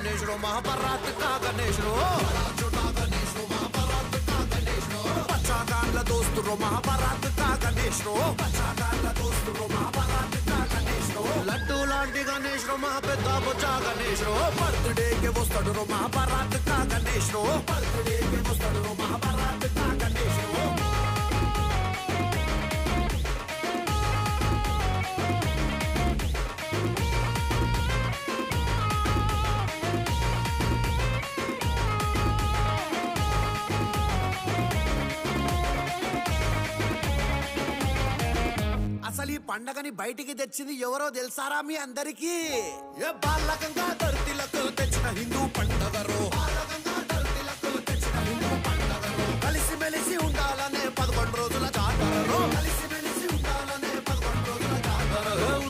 गणेश रो महाभारत का गणेश रो छोटा गणेश रो महाभारत का गणेश रो बच्चा गाल दोस्त रो महाभारत का गणेश रो बच्चा गाल दोस्त रो महाभारत का गणेश रो लड्डू लांटी गणेश रो महा पेद्दा बच्चा गणेश रो बर्थडे के वस्तु रो महाभारत का गणेश रो बर्थडे के वस्तु रो महाभारत का गणेश रो అసలు ఈ పండగని బయటికి తెచ్చింది ఎవరో తెలుసారా మీ అందరికీ? ఏ బాలకంగా ధర్తిలకు తెచ్చిన హిందూ పండగరో